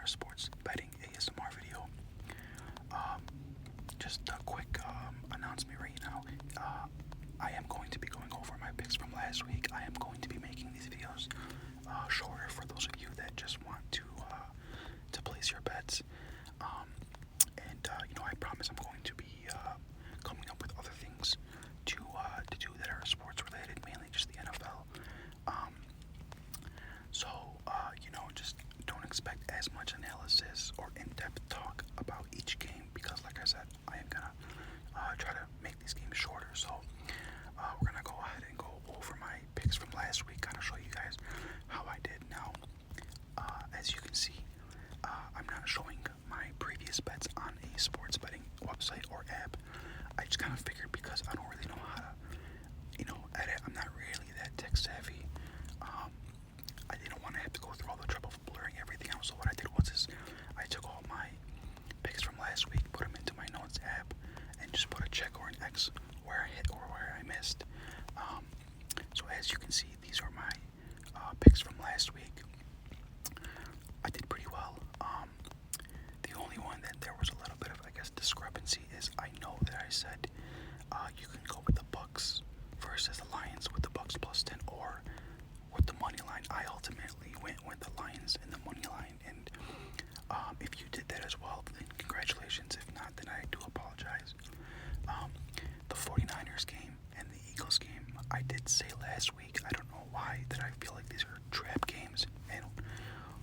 sports betting ASMR video. Just a quick announcement right now. I am going to be going over my picks from last week. I am going to be making these videos shorter for those of you that just want to place your bets. I promise I'm going to be coming up with other things to do that are sports related, mainly just the NFL. Just don't expect as much analysis or in-depth talk about each game because, like I said, I am gonna try to make these games shorter. So we're gonna go ahead and go over my picks from last week, kind of show you guys how I did. Now, as you can see, I'm not showing my previous bets on a sports betting website or app. I just kind of figured because I don't really know how to, edit. I'm not really that tech savvy. I didn't want to have to go through all the trouble of blurring everything out. So what I did was I took all my picks from last week, put them into my notes app, and just put a check or an X where I hit or where I missed. So as you can see, these are my picks from last week. I did pretty well. The only one that there was a little bit of, discrepancy is I know that I said you can go with the Bucks versus the Lions with the Bucks plus 10 or with the money line. I ultimately went with the Lions and the money line, and if you did that as well, then congratulations. If not, then I do apologize. The 49ers game and the Eagles game, I did say last week, I don't know why, that I feel like these are trap games, and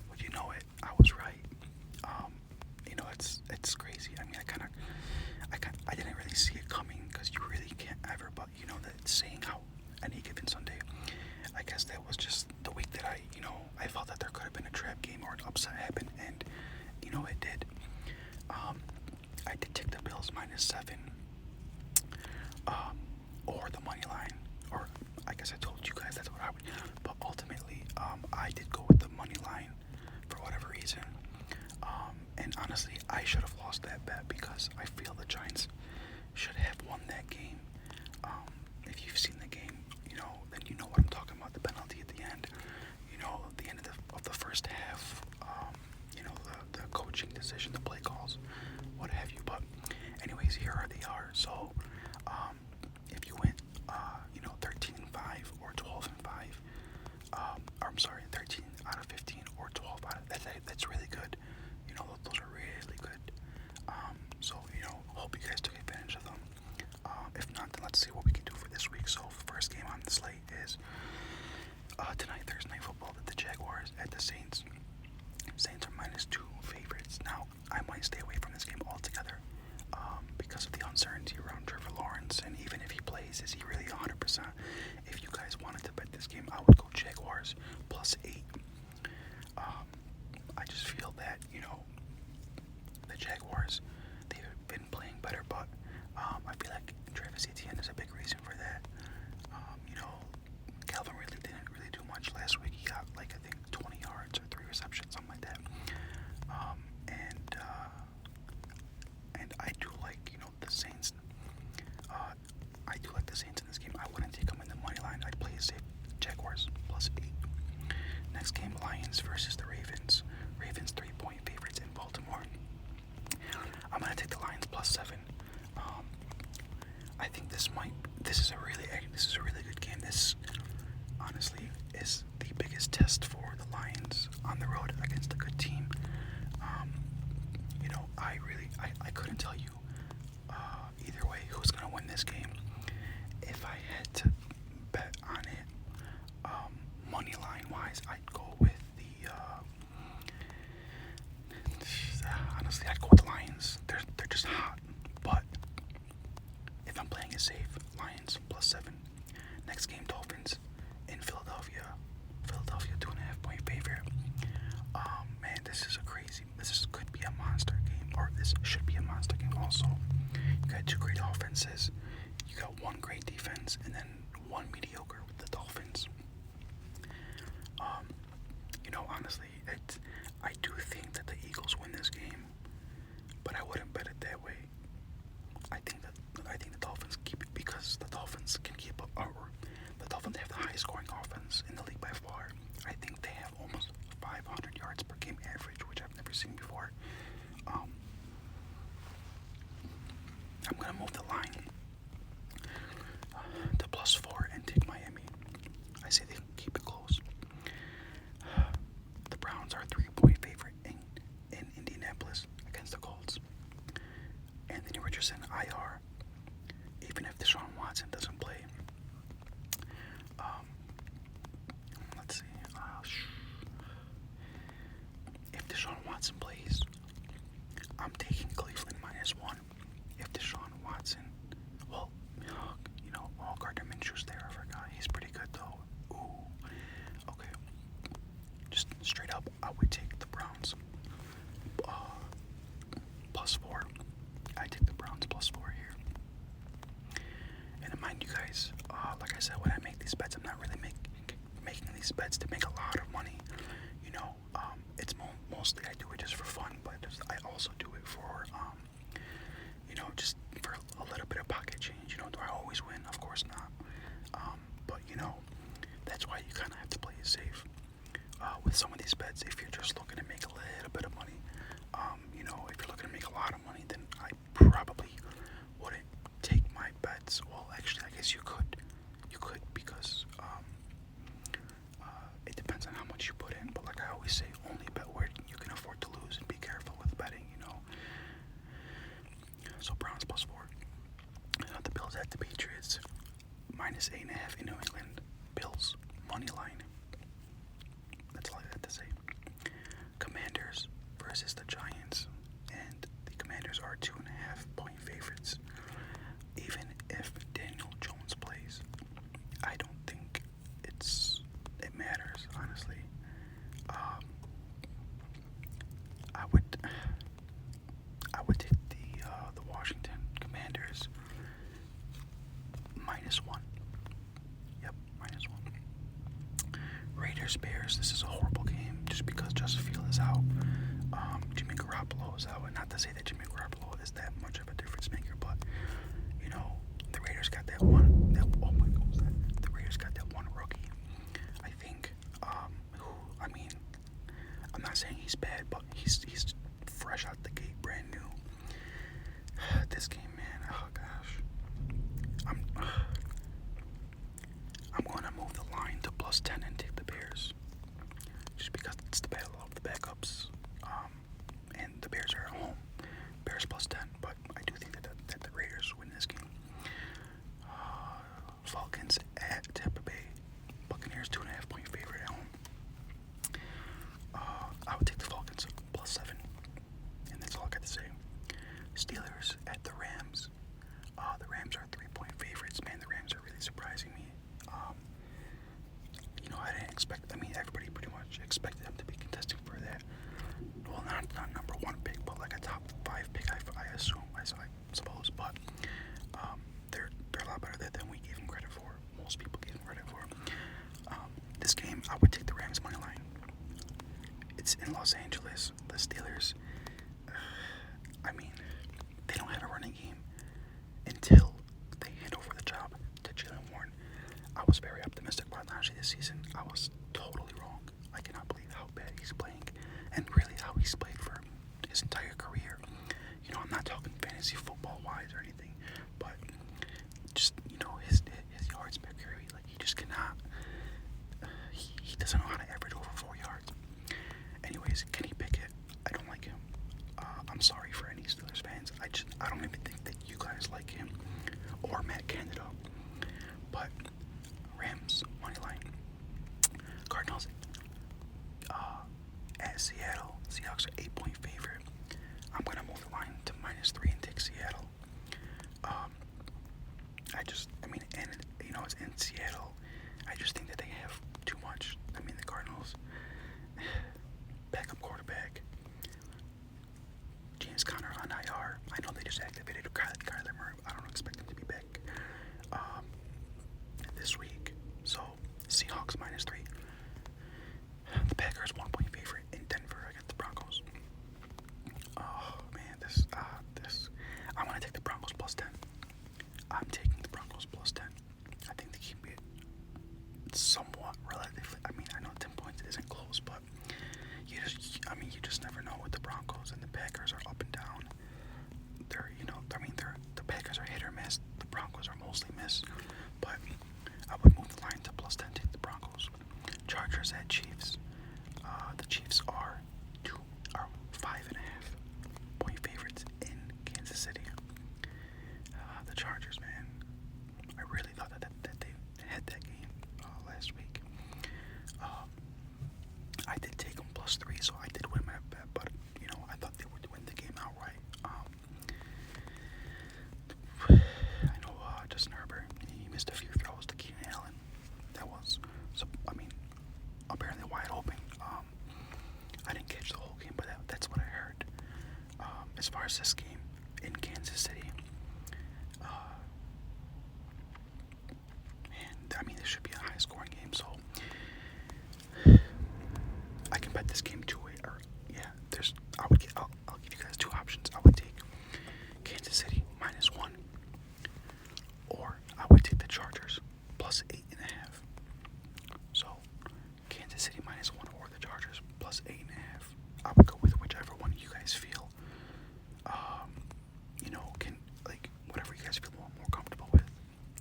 would you know it, I was right. It's crazy. I mean, I didn't really see it coming because you really can't ever, but that saying how any given Sunday, I guess that was just the week that I felt that there could have been a trap game or an upset happen, and it did. I did take the Bills -7, or the money line, or I guess I told you guys that's what I would, but ultimately, I did go with the money line for whatever reason. And honestly, I should have lost that bet because I feel the Giants should have won that game. If you've seen the game, then you know what I'm talking about. The penalty at the end, at the end of the first half, the coaching decision, the play calls, what have you. But anyways, here they are. So if you went, 13-5 or 12-5, or I'm sorry, 13 out of 15 or 12 out of that's really good. Those are really good. So hope you guys took advantage of them. If not, then let's see what we can do for this week. So first game on the slate is tonight, Thursday Night Football, the Jaguars at the Saints. Saints are -2 favorites. Now, I might stay away from this game altogether because of the uncertainty around Trevor Lawrence, and even if he plays, is he really 100%? If you guys wanted to bet this game, I would go Jaguars +8. I just feel that, the Jaguars, they've been playing better, but I feel like Travis Etienne is a big reason for that. Calvin really didn't really do much last week. He got, I think, 20 yards or 3 receptions, something like that. And I do like, the Saints. I do like the Saints in this game. I wouldn't take them in the money line. I'd play safe Jaguars +8. Next game, Lions versus the Ravens. Ravens 3-point favorites in Baltimore. I'm gonna take the Lions +7. I think this is a really good game. This honestly is the biggest test for the Lions on the road against a good team. I couldn't tell you either way who's gonna win this game. If I had to bet on it, money line wise, I'd go with honestly, I'd go with the Lions. They're just hot. But if I'm playing it safe, Lions +7. Next game, Dolphins in Philadelphia. Philadelphia 2.5-point favorite. Man, this could be a monster game, or this should be a monster game also. You got two great offenses. You I say they can keep it close. The Browns are a 3-point favorite in Indianapolis against the Colts. Anthony Richardson, IR. Even if Deshaun Watson doesn't play. Let's see. If Deshaun Watson plays, I'm taking Cleveland -1. If Deshaun Watson, well, Gardner Minshew's there. I forgot. He's pretty good though. Ooh. Okay. Just straight up, I would take the Browns +4. I take the Browns +4 here. And mind you guys, like I said, when I make these bets, I'm not really making these bets to make a lot of money. It's mostly I do it just for fun, but I also do it for, just for a little bit of pocket change. Do I always win? Of course not. But that's why you kind of have to play it safe. With some of these bets, if you're just looking to make a little bit of money, if you're looking to make a lot of money, then I probably wouldn't take my bets. Well, actually, I guess you could because it depends on how much you put in. But like I always say, only bet where you can afford to lose, and be careful with betting. So Browns +4. The Bills at the Patriots -8.5 in New England. Bills money line. That's all I have to say. Commanders versus the Giants, and the Commanders are 2.5-point favorites. Even if Daniel Jones plays, I don't think it matters, honestly. I would take the Washington Commanders -1. Yep, -1. Raiders Bears. This is a horrible game just because Justin Fields is out. Jimmy Garoppolo is out, and not to say that Jimmy Garoppolo is that much of a difference maker, but the Raiders got that one. Oh my God, the Raiders got that one rookie. I think. I'm not saying he's bad, but he's fresh out the gate, brand new. This game, man. Oh gosh. I'm gonna move the line to +10 and take the Bears, just because it's the battle of the backups. And the Bears are at home. Bears +10, but I do think that the Raiders win this game. Falcons at Tampa Bay. Buccaneers 2.5-point favorite at home. I would take the Falcons +7, and that's all I got to say. Steelers at the Rams. The Rams are 3-point favorites. Man, the Rams are really surprising me. I didn't expect. Everybody pretty much expected them to be contesting for that. Well, not number 1 pick, but like a top 5 pick. I assume. I suppose, but they're a lot better than we gave them credit for. Most people gave them credit for. This game, I would take the Rams money line. It's in Los Angeles. The Steelers. They don't have a running game until they hand over the job to Jalen Warren. I was very optimistic about Najee this season. I was totally wrong. I cannot believe how bad he's playing, and really how he's played for his entire career. I'm not talking fantasy football wise or anything, but just his yards per carry. Like, he just cannot. He doesn't know how to average over 4 yards. Anyways, Kenny Pickett, I don't like him. I'm sorry for any Steelers fans. I don't even think that you guys like him or Matt Canada. But Rams money line. Cardinals at Seattle. Seahawks are 8-point favorite. I'm gonna move the line to -3 and take Seattle. It's in Seattle. I just think that they have too much. The Cardinals, backup quarterback, James Conner on IR. I know they just activated Kyler Murray. I don't expect him to be back this week. So Seahawks -3. The Packers 1-point favorite in Denver against the Broncos. Oh man, this. I'm gonna take the Broncos +10. I'm taking the Broncos +10. I think they keep it somewhat Bears at Chiefs. The Chiefs are 5.5 point favorites in Kansas City. The Chargers, man, I really thought that they had that game last week. I did take them +3, so I did win my bet, but I thought they would win the game outright. I know Justin Herbert, he missed a few throws to Keenan Allen. That was, apparently wide open. I didn't catch the whole game, but that's what I heard. As far as this game in Kansas City, this should be a high-scoring game, so I can bet this game two-way. I'll give you guys two options. I would take Kansas City -1, or I would take the Chargers +8.5. So Kansas City -1 or the Chargers +8.5. I would go with whichever one you guys feel, whatever you guys feel more comfortable with.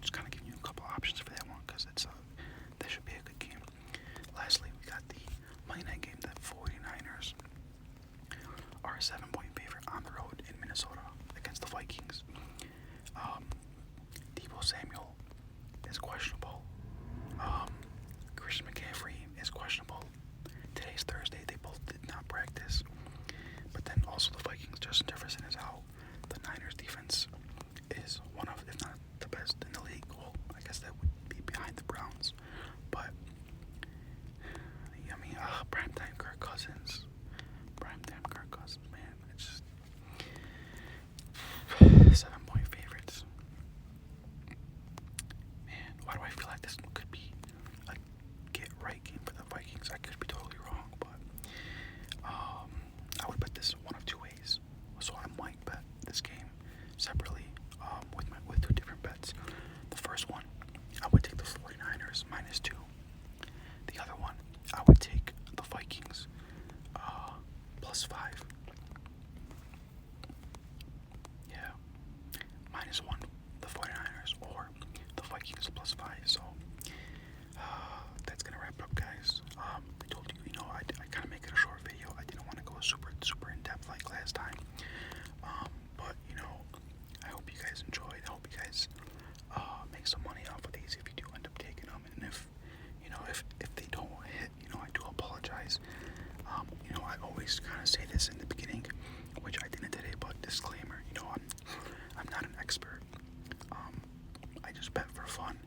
Just kind of giving you a couple options for that one, because that should be a good game. Lastly, we got the Monday night game. The 49ers are a 7-point favorite on the road in Minnesota against the Vikings. Deebo Samuel is questionable. Christian McCaffrey is questionable. Today's Thursday. They both did not practice. But then also the Vikings, Justin Jefferson is out. The Niners defense is one of, if not the best in the league. Well, I guess that would be behind the Browns. But, primetime Kirk Cousins. Man. It's just 7-point favorites. Man, why do I feel like this could be a get-right game for the Vikings? I could be totally wrong, but I would bet this one of two ways. So I might bet this game separately with two different bets. The first one, I would take the 49ers -2. The other one, I would take the Vikings +5. Yeah, -1, the 49ers, or the Vikings +5. So that's gonna wrap it up, guys. I told you, I kind of make it a short video. I didn't want to go super in depth like last time. But I hope you guys enjoyed. I hope you guys make some money off of these if you do end up taking them. And if they don't hit, I do apologize. I always kind of say this in the beginning, which I didn't today, but disclaimer, I'm not an expert. I just bet for fun.